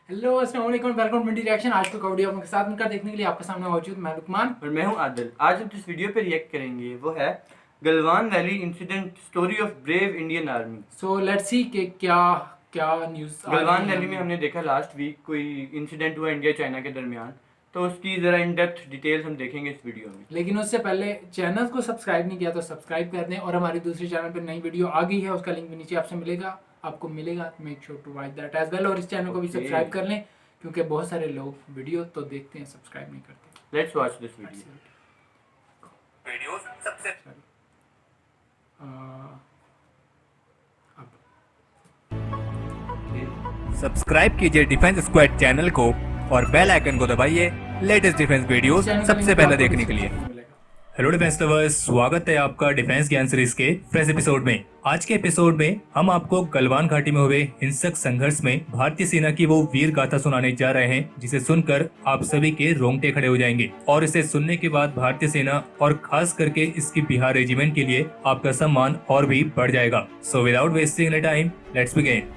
Hello अस्सलाम वालेकुम, welcome to reaction. आज को वीडियो आपके साथ मिलकर देखने के लिए आपके सामने मौजूद मैं लुकमान और मैं हूं आदिल। आज हम जिस वीडियो पे रिएक्ट करेंगे वो है Galwan valley incident, story of brave Indian army. So let's see कि क्या क्या न्यूज़ आ गलवान रही वैली में है। हमने देखा लास्ट वीक कोई इंसिडेंट हुआ इंडिया चाइना के दरमियान, तो उसकी ज़रा इन डेप्थ डिटेल्स हम देखेंगे इस वीडियो में। लेकिन उससे पहले चैनल को सब्सक्राइब नहीं किया तो सब्सक्राइब कर दें, और हमारी दूसरी चैनल पर नई वीडियो आ गई है, उसका लिंक भी नीचे आपसे मिलेगा, आपको मिलेगा। Make sure to watch that as well, और इस चैनल को भी सब्सक्राइब कर लें क्योंकि बहुत सारे लोग वीडियो तो देखते हैं, सब्सक्राइब नहीं करते। Let's watch this video. सबसे सब्सक्राइब कीजिए डिफेंस स्क्वाड चैनल को और बेल आइकन को दबाइए लेटेस्ट डिफेंस वीडियो सबसे पहले देखने के लिए। हेलो डिफेंस लवर्स, स्वागत है आपका डिफेंस ज्ञान सीरीज के फ्रेश एपिसोड में। आज के एपिसोड में हम आपको गलवान घाटी में हुए हिंसक संघर्ष में भारतीय सेना की वो वीर गाथा सुनाने जा रहे हैं जिसे सुनकर आप सभी के रोंगटे खड़े हो जाएंगे, और इसे सुनने के बाद भारतीय सेना और खास करके इसकी बिहार रेजिमेंट के लिए आपका सम्मान और भी बढ़ जाएगा। So without wasting any time, let's begin.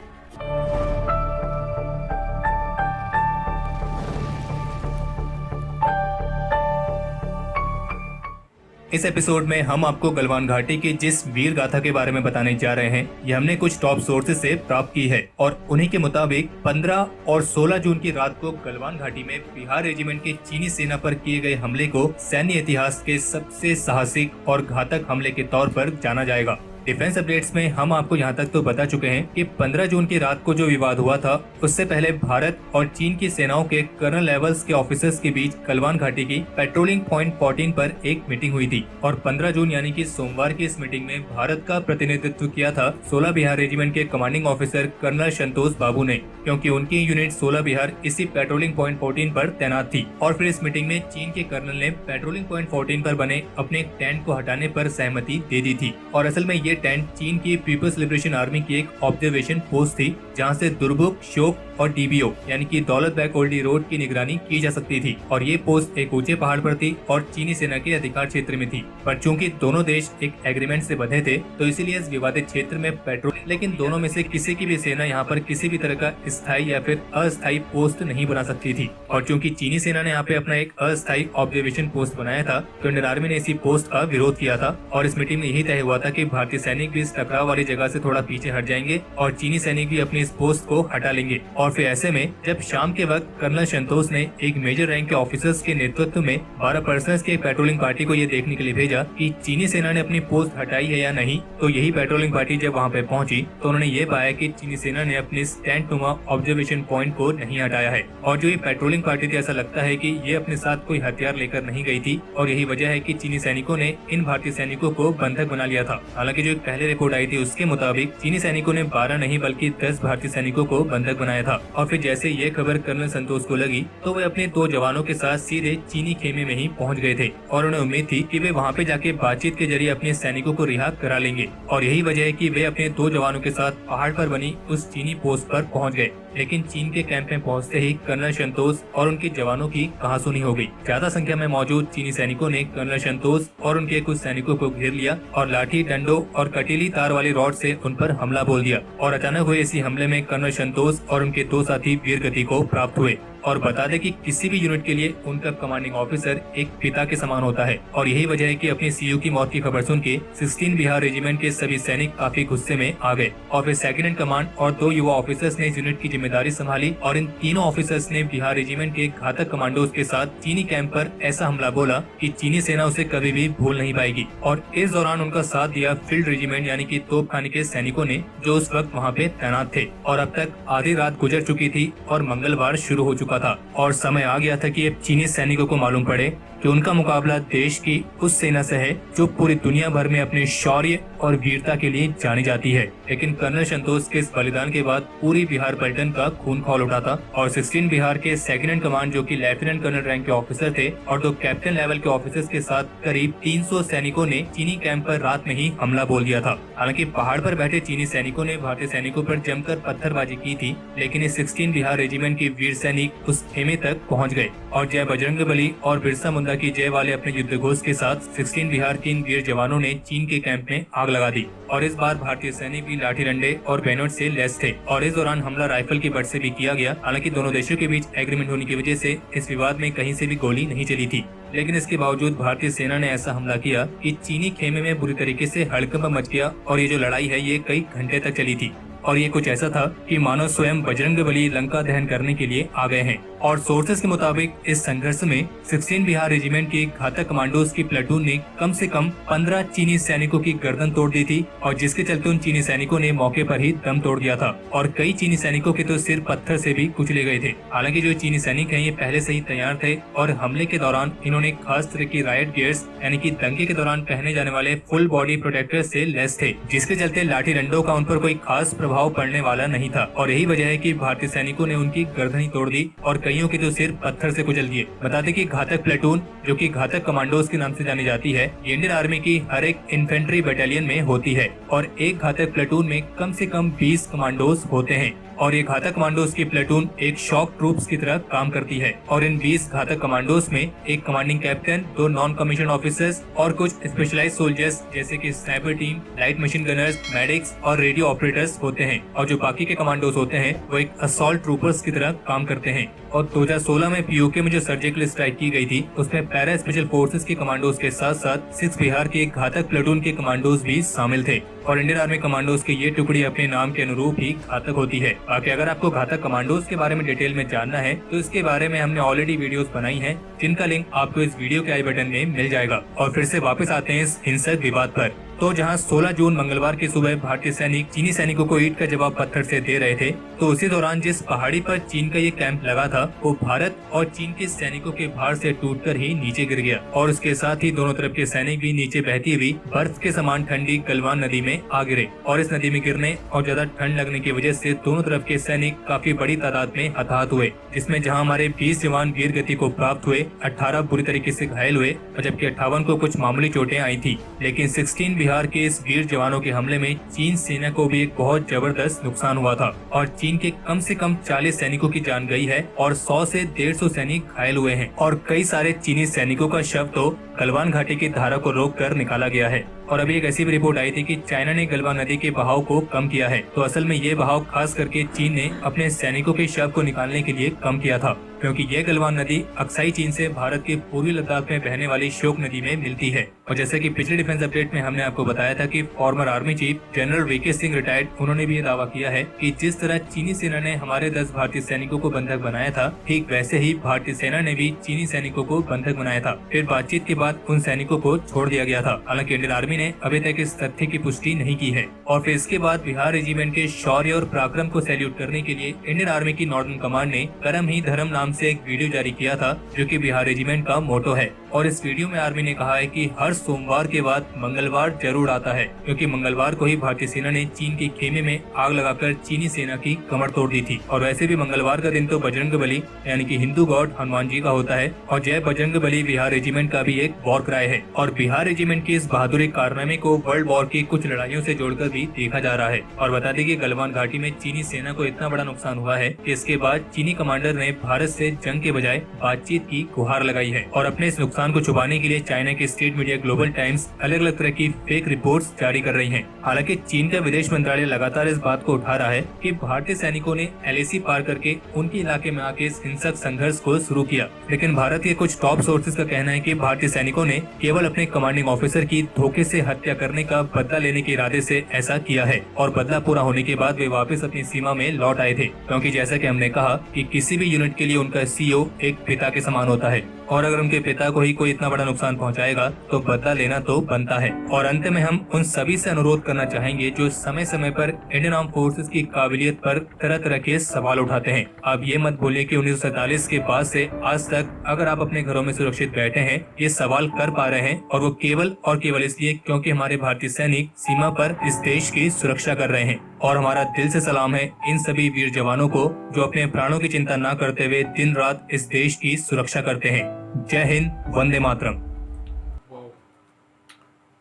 इस एपिसोड में हम आपको गलवान घाटी की जिस वीर गाथा के बारे में बताने जा रहे हैं, ये हमने कुछ टॉप सोर्सेज से प्राप्त की है, और उन्हीं के मुताबिक 15 और 16 जून की रात को गलवान घाटी में बिहार रेजिमेंट की चीनी सेना पर किए गए हमले को सैन्य इतिहास के सबसे साहसिक और घातक हमले के तौर पर जाना जाएगा। डिफेंस अपडेट्स में हम आपको यहाँ तक तो बता चुके हैं कि 15 जून की रात को जो विवाद हुआ था, उससे पहले भारत और चीन की सेनाओं के कर्नल लेवल्स के ऑफिसर्स के बीच गलवान घाटी की पेट्रोलिंग पॉइंट 14 पर एक मीटिंग हुई थी, और 15 जून यानी कि सोमवार की इस मीटिंग में भारत का प्रतिनिधित्व किया था 16 बिहार रेजिमेंट के कमांडिंग ऑफिसर कर्नल संतोष बाबू ने, क्योंकि उनकी यूनिट 16 बिहार इसी पेट्रोलिंग पॉइंट 14 पर तैनात थी। और फिर इस मीटिंग में चीन के कर्नल ने पेट्रोलिंग पॉइंट 14 पर बने अपने टेंट को हटाने पर सहमति दे दी थी, और असल में ये टेंट चीन की पीपल्स लिबरेशन आर्मी की एक ऑब्जर्वेशन पोस्ट थी, जहां से दुर्बुक, शोक और डीबीओ यानी कि दौलत बैग ओल्डी रोड की निगरानी की जा सकती थी। और ये पोस्ट एक ऊंचे पहाड़ पर थी और चीनी सेना के अधिकार क्षेत्र में थी, पर चूंकि दोनों देश एक एग्रीमेंट से बंधे थे तो इसीलिए इस विवादित क्षेत्र में पेट्रोल, लेकिन दोनों में से किसी की भी सेना यहाँ पर किसी भी तरह का स्थायी या फिर अस्थायी पोस्ट नहीं बना सकती थी। और चूंकि चीनी सेना ने यहाँ पे अपना एक अस्थायी ऑब्जर्वेशन पोस्ट बनाया था, तो इंडियन आर्मी ने इसी पोस्ट का विरोध किया था, और इस मीटिंग में यही तय हुआ था कि भारतीय सैनिक भी इस टकराव वाली जगह से थोड़ा पीछे हट जाएंगे और चीनी सैनिक भी अपनी इस पोस्ट को हटा लेंगे। और फिर ऐसे में जब शाम के वक्त कर्नल संतोष ने एक मेजर रैंक के ऑफिसर्स के नेतृत्व में 12 पर्सनल्स की पेट्रोलिंग पार्टी को ये देखने के लिए भेजा कि चीनी सेना ने अपनी पोस्ट हटाई है या नहीं, तो यही पेट्रोलिंग पार्टी जब वहाँ पे पहुंची तो उन्होंने ये पाया कि चीनी सेना ने अपने टेंट नुमा ऑब्जर्वेशन पॉइंट को नहीं हटाया है। और जो ये पेट्रोलिंग पार्टी थी, ऐसा लगता है कि ये अपने साथ कोई हथियार लेकर नहीं गई थी, और यही वजह है कि चीनी सैनिकों ने इन भारतीय सैनिकों को बंधक बना लिया था। हालांकि जो एक पहले रिपोर्ट आई थी उसके मुताबिक चीनी सैनिकों ने 12 नहीं बल्कि 10 भारतीय सैनिकों को बंधक बनाया था। और फिर जैसे ये खबर कर्नल संतोष को लगी तो वे अपने 2 जवानों के साथ सीधे चीनी खेमे में ही पहुंच गए थे, और उन्हें उम्मीद थी कि वे वहां पे जाके बातचीत के जरिए अपने सैनिकों को रिहा करा लेंगे। और यही वजह है कि वे अपने 2 जवानों के साथ पहाड़ पर बनी उस चीनी पोस्ट पर पहुंच गए। लेकिन चीन के कैंप में पहुंचते ही कर्नल संतोष और उनके जवानों की कहासुनी हो गई। ज्यादा संख्या में मौजूद चीनी सैनिकों ने कर्नल संतोष और उनके कुछ सैनिकों को घेर लिया और लाठी, डंडों और कटीली तार वाली रॉड से उन पर हमला बोल दिया। और अचानक हुए इसी हमले में कर्नल संतोष और उनके 2 साथी वीर गति को प्राप्त हुए। और बता दें कि किसी भी यूनिट के लिए उनका कमांडिंग ऑफिसर एक पिता के समान होता है, और यही वजह है कि अपने सीयू की मौत की खबर सुन के 16 बिहार रेजिमेंट के सभी सैनिक काफी गुस्से में आ गए। और फिर सेकंड इन कमांड और 2 युवा ऑफिसर्स ने इस यूनिट की जिम्मेदारी संभाली, और इन तीनों ऑफिसर्स ने बिहार रेजिमेंट के घातक कमांडोज के साथ चीनी कैंप पर ऐसा हमला बोला कि चीनी सेना उसे कभी भी भूल नहीं पाएगी। और इस दौरान उनका साथ दिया फील्ड रेजिमेंट यानी कि तोपखाने के सैनिकों ने, जो उस वक्त वहाँ पे तैनात थे। और अब तक आधी रात गुजर चुकी थी और मंगलवार शुरू हो चुका था, और समय आ गया था कि अब चीनी सैनिकों को मालूम पड़े कि उनका मुकाबला देश की उस सेना से है जो पूरी दुनिया भर में अपने शौर्य और वीरता के लिए जानी जाती है। लेकिन कर्नल संतोष के इस बलिदान के बाद पूरी बिहार पलटन का खून खौल उठा था, और 16 बिहार के सेकंड इन कमांड जो कि लेफ्टिनेंट कर्नल रैंक के ऑफिसर थे और 2 कैप्टन लेवल के ऑफिसर्स के साथ करीब 300 सैनिकों ने चीनी कैंप पर रात में ही हमला बोल दिया था। हालांकि पहाड़ पर बैठे चीनी सैनिकों ने भारतीय सैनिकों पर जमकर पत्थरबाजी की थी, लेकिन इस 16 बिहार रेजिमेंट के वीर सैनिक उस खेमे तक पहुँच गए, और जय बजरंगबली और बिरसा मुंडा हमला की जय वाले अपने युद्ध घोष के साथ 16 बिहार के इन वीर जवानों ने चीन के कैंप में आग लगा दी और इस बार भारतीय सैनिक भी लाठी डंडे और बैनर से लैस थे और इस दौरान हमला राइफल की बट से भी किया गया। हालांकि दोनों देशों के बीच एग्रीमेंट होने की वजह से इस विवाद में कहीं से भी गोली नहीं चली थी, लेकिन इसके बावजूद भारतीय सेना ने ऐसा हमला किया कि चीनी खेमे में बुरी तरीके से हड़कंप मच गया और ये जो लड़ाई है ये कई घंटे तक चली थी और ये कुछ ऐसा था कि मानो स्वयं बजरंगबली लंका दहन करने के लिए आ गए हैं। और सोर्सेस के मुताबिक इस संघर्ष में 16 बिहार रेजिमेंट के घातक कमांडोज की प्लेटून ने कम से कम 15 चीनी सैनिकों की गर्दन तोड़ दी थी और जिसके चलते उन चीनी सैनिकों ने मौके पर ही दम तोड़ दिया था और कई चीनी सैनिकों के तो सिर पत्थर से भी कुचले गए थे। हालांकि जो चीनी सैनिक हैं ये पहले से ही तैयार थे और हमले के दौरान इन्होंने खास तरह की रायट गियर्स यानी कि दंगे के दौरान पहने जाने वाले फुल बॉडी प्रोटेक्टर से लैस थे, जिसके चलते लाठी डंडों का उन पर कोई खास प्रभाव पड़ने वाला नहीं था और यही वजह है कि भारतीय सैनिकों ने उनकी गर्दन ही तोड़ दी और कईयों के तो सिर पत्थर से कुचल दिए। बता दें कि घातक प्लेटून जो कि घातक कमांडोज के नाम से जानी जाती है, ये इंडियन आर्मी की हर एक इन्फेंट्री बटालियन में होती है और एक घातक प्लेटून में कम से कम 20 कमांडोज होते हैं और ये घातक कमांडोज की प्लेटून एक शॉक ट्रूप्स की तरह काम करती है और इन 20 घातक कमांडोज में एक commanding captain, 2 non commission officers और कुछ स्पेशलाइज्ड सोल्जर्स जैसे कि sniper team, light machine Gunners, medics और रेडियो ऑपरेटर्स होते हैं और जो बाकी के कमांडोज होते हैं वो एक असॉल्ट ट्रूपर्स की तरह काम करते हैं। और 2016 में पीओके में जो सर्जिकल स्ट्राइक की गई थी उसमें पैरा स्पेशल फोर्सेस के कमांडोज के साथ साथ 6 बिहार के एक घातक प्लेटून के कमांडोज भी शामिल थे और इंडियन आर्मी कमांडोज की ये टुकड़ी अपने नाम के अनुरूप ही घातक होती है। बाकी अगर आपको घातक कमांडोज के बारे में डिटेल में जानना है तो इसके बारे में हमने ऑलरेडी वीडियोस बनाई हैं, जिनका लिंक आपको इस वीडियो के आई बटन में मिल जाएगा। और फिर से वापस आते हैं इस हिंसक विवाद पर। तो जहां 16 जून मंगलवार की सुबह भारतीय सैनिक चीनी सैनिकों को ईंट का जवाब पत्थर से दे रहे थे, तो उसी दौरान जिस पहाड़ी पर चीन का ये कैंप लगा था वो भारत और चीन के सैनिकों के भार से टूटकर ही नीचे गिर गया और उसके साथ ही दोनों तरफ के सैनिक भी नीचे बहती हुई बर्फ के समान ठंडी गलवान नदी में आ गिरे और इस नदी में गिरने और ज्यादा ठंड लगने की वजह से दोनों तरफ के सैनिक काफी बड़ी तादाद में हताहत हुए, जिसमें जहां हमारे 20 जवान वीर गति को प्राप्त हुए, 18 बुरी तरीके से घायल हुए और जबकि 58 को कुछ मामूली चोटें आई थी। लेकिन 16 बिहार के इस वीर जवानों के हमले में चीन सेना को भी एक बहुत जबरदस्त नुकसान हुआ था और चीन के कम से कम 40 सैनिकों की जान गई है और 100 से 150 सैनिक घायल हुए हैं और कई सारे चीनी सैनिकों का शव तो गलवान घाटी की धारा को रोककर निकाला गया है। और अभी एक ऐसी भी रिपोर्ट आई थी कि चाइना ने गलवान नदी के बहाव को कम किया है, तो असल में ये बहाव खास करके चीन ने अपने सैनिकों के शव को निकालने के लिए कम किया था, क्योंकि ये गलवान नदी अक्साई चीन से भारत के पूर्वी लद्दाख में बहने वाली शोक नदी में मिलती है। और जैसे कि पिछले डिफेंस अपडेट में हमने आपको बताया था कि former army chief general V K Singh retired, उन्होंने भी ये दावा किया है कि जिस तरह चीनी सेना ने हमारे 10 भारतीय सैनिकों को बंधक बनाया था, ठीक वैसे ही भारतीय सेना ने भी चीनी सैनिकों को बंधक बनाया था। फिर बातचीत के बाद उन सैनिकों को छोड़ दिया गया था। हालांकि इंडियन आर्मी ने अभी तक इस तथ्य की पुष्टि नहीं की है। और फिर इसके बाद बिहार रेजिमेंट के शौर्य और पराक्रम को सैल्यूट करने के लिए इंडियन आर्मी की नॉर्दर्न कमांड ने कर्म ही धर्म नाम से एक वीडियो जारी किया था, जो कि बिहार रेजिमेंट का मोटो है। और इस वीडियो में आर्मी ने कहा है कि हर सोमवार के बाद मंगलवार जरूर आता है, क्योंकि मंगलवार को ही भारतीय सेना ने चीन के खेमे में आग लगाकर चीनी सेना की कमर तोड़ दी थी। और वैसे भी मंगलवार का दिन तो बजरंगबली यानी कि हिंदू गॉड हनुमान जी का होता है और जय बजरंगबली बिहार रेजिमेंट का भी एक वॉर क्राई है। और बिहार रेजिमेंट के इस बहादुरी कारनामे को वर्ल्ड वॉर की कुछ लड़ाइयों से जोड़कर भी देखा जा रहा है। और बता दें कि गलवान घाटी में चीनी सेना को इतना बड़ा नुकसान हुआ है कि इसके बाद चीनी कमांडर ने भारत से जंग के बजाय बातचीत की गुहार लगाई है। और अपने इस नुकसान को छुपाने के लिए चाइना की स्टेट मीडिया ग्लोबल टाइम्स अलग अलग तरह की फेक रिपोर्ट्स जारी कर रही हैं। हालांकि चीन का विदेश मंत्रालय लगातार इस बात को उठा रहा है कि भारतीय सैनिकों ने LAC पार करके उनके इलाके में आके इस हिंसक संघर्ष को शुरू किया। लेकिन भारत के कुछ टॉप सोर्सेज का कहना है कि भारतीय सैनिकों ने केवल अपने कमांडिंग ऑफिसर की धोखे से हत्या करने का बदला लेने के इरादे से ऐसा किया है और बदला पूरा होने के बाद वे वापस अपनी सीमा में लौट आए थे, क्योंकि जैसा कि हमने कहा कि किसी भी यूनिट के लिए उनका CEO एक पिता के समान होता है और अगर उनके पिता को ही कोई इतना बड़ा नुकसान पहुंचाएगा तो बदला लेना तो बनता है। और अंत में हम उन सभी से अनुरोध करना चाहेंगे जो समय समय पर इंडियन आर्म फोर्सेस की काबिलियत पर तरह तरह के सवाल उठाते हैं। आप ये मत भूलिए कि 1947 के बाद से आज तक अगर आप अपने घरों में सुरक्षित बैठे हैं, ये सवाल कर पा रहे हैं और वो केवल और केवल इसलिए क्योंकि हमारे भारतीय सैनिक सीमा पर इस देश की सुरक्षा कर रहे हैं। और हमारा दिल से सलाम है इन सभी वीर जवानों को जो अपने प्राणों की चिंता न करते हुए दिन रात इस देश की सुरक्षा करते हैं। जय हिंद, वंदे मातरम।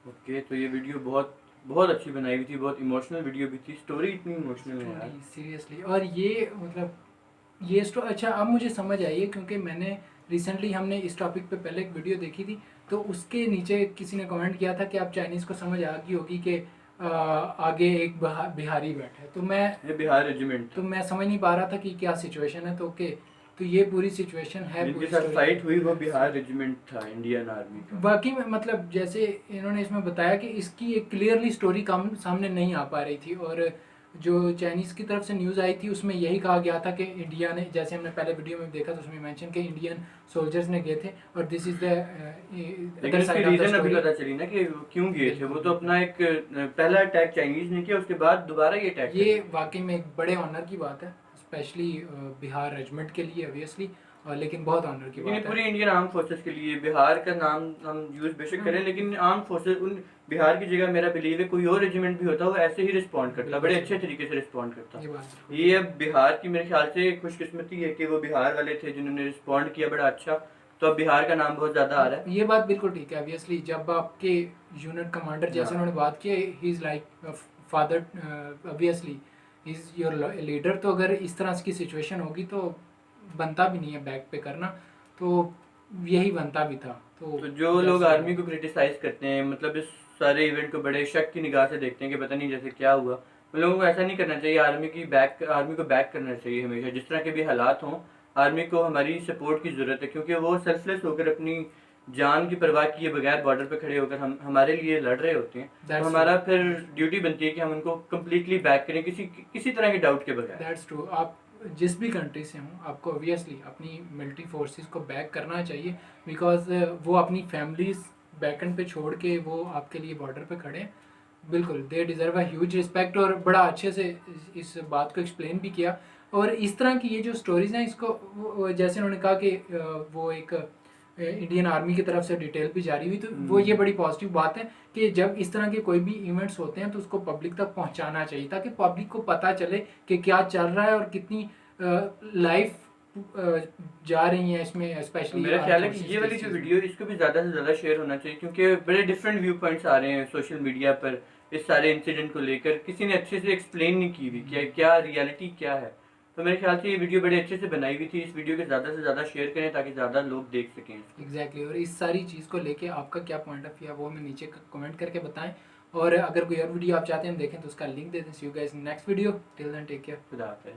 ओके, तो ये वीडियो बहुत अच्छी बनाई हुई थी, बहुत इमोशनल वीडियो भी थी। स्टोरी इतनी इमोशनल है यार, सीरियसली। और ये मतलब ये अच्छा अब मुझे समझ आई है, क्योंकि मैंने रिसेंटली हमने इस टॉपिक पे पहले एक वीडियो देखी थी, तो उसके नीचे किसी ने कमेंट किया था कि आप चाइनीज़ को समझ आ गई होगी कि आगे एक बिहारी बैठा है, ये बिहार रेजिमेंट तो मैं समझ नहीं पा रहा था कि क्या सिचुएशन है। तो ओके, तो ये पूरी सिचुएशन है, जिनके पूरी साथ story फाइट है। हुई वो बिहार रेजिमेंट था, इंडियन आर्मी का। वाकई में मतलब जैसे इन्होंने इसमें बताया कि इसकी एक क्लियरली स्टोरी सामने नहीं आ पा रही थी, और जो चाइनीज़ की तरफ से न्यूज़ आई थी उसमें यही कहा गया था कि इंडिया ने, जैसे हमने पहले वीडियो में देखा तो उसमें मेंशन कि इंडियन सोल्जर्स ने गए थे, और दिस इज़ द लेकिन अदर उसकी साइड ऑफ द रीजन अभी स्टोरी। पता चली ना कि वो क्यों गए थे। वो तो अपना एक पहला अटैक चाइनीज ने किया, उसके बाद दोबारा ये अटैक ये वाकई में एक बड़े ऑनर की बात है, स्पेशली बिहार रेजिमेंट के लिए ऑब्वियसली, लेकिन बहुत ऑनर की लेकिन ये बात पूरी है। इंडियन आर्म फोर्सेस के लिए बिहार का नाम हम यूज बेशक करें, लेकिन आर्म फोर्सेस उन बिहार की जगह मेरा बिलीव है कोई और रेजिमेंट भी होता वो ऐसे ही रिस्पॉन्ड करता, बड़े अच्छे तरीके से रिस्पॉन्ड करता। ये बात ये अब बिहार की मेरे ख्याल से खुशकिस्मती है कि वो बिहार वाले थे जिन्होंने रिस्पॉन्ड किया बड़ा अच्छा, तो अब बिहार का नाम बहुत ज़्यादा आ रहा है। ये बात बिल्कुल ठीक है। ऑब्वियसली जब आपके यूनिट कमांडर जैसे हाँ। उन्होंने बात की, he is like father, obviously he is your leader, तो अगर इस तरह की सिचुएशन होगी तो बनता भी नहीं है बैक पे करना, तो यही बनता भी था। तो जो लोग आर्मी को क्रिटिसाइज करते हैं, मतलब इस सारे इवेंट को बड़े शक की निगाह से देखते हैं कि पता नहीं जैसे क्या हुआ, उन लोगों को ऐसा नहीं करना चाहिए। आर्मी को बैक करना चाहिए हमेशा, जिस तरह के भी हालात हों। आर्मी को हमारी सपोर्ट की ज़रूरत है, क्योंकि वो सेल्फलेस होकर अपनी जान की परवाह किए बगैर बॉर्डर पे खड़े होकर हमारे लिए लड़ रहे होते हैं। तो हमारा फिर ड्यूटी बनती है कि हम उनको कम्प्लीटली बैक करें, किसी तरह के डाउट के बगैर। That's true. आप जिस भी कंट्री से हों, आपको ऑब्वियसली अपनी मिलिट्री फोर्सेस को बैक करना चाहिए, बिकॉज वो अपनी फैमिलीज बैकएंड पे छोड़ के वो आपके लिए बॉर्डर पे खड़े हैं। बिल्कुल, they deserve a huge respect, और बड़ा अच्छे से इस बात को एक्सप्लेन भी किया। और इस तरह की ये जो स्टोरीज हैं, इसको जैसे उन्होंने कहा कि वो एक इंडियन आर्मी की तरफ से डिटेल भी जारी हुई, तो वो ये बड़ी पॉजिटिव बात है कि जब इस तरह के कोई भी इवेंट्स होते हैं तो उसको पब्लिक तक पहुंचाना चाहिए, ताकि पब्लिक को पता चले कि क्या चल रहा है और कितनी लाइफ जा रही है इसमें, स्पेशली मेरा ख्याल है कि ये वाली जो वीडियो इसको भी ज़्यादा से ज़्यादा शेयर होना चाहिए, क्योंकि बड़े डिफरेंट व्यू पॉइंट्स आ रहे हैं सोशल मीडिया पर इस सारे इंसिडेंट को लेकर। किसी ने अच्छे से एक्सप्लेन नहीं की हुई कि क्या रियलिटी क्या है। तो मेरे ख्याल से ये वीडियो बड़े अच्छे से बनाई हुई थी। इस वीडियो को ज़्यादा से ज़्यादा शेयर करें ताकि ज़्यादा लोग देख सकें। एग्जैक्टली। और इस सारी चीज़ को लेके आपका क्या पॉइंट ऑफ व्यू है वो हमें नीचे कमेंट करके बताएं, और अगर कोई और वीडियो आप चाहते हैं हम देखें तो उसका लिंक दे दें। See you guys in next video, till then take care. खुदा हाफिज़।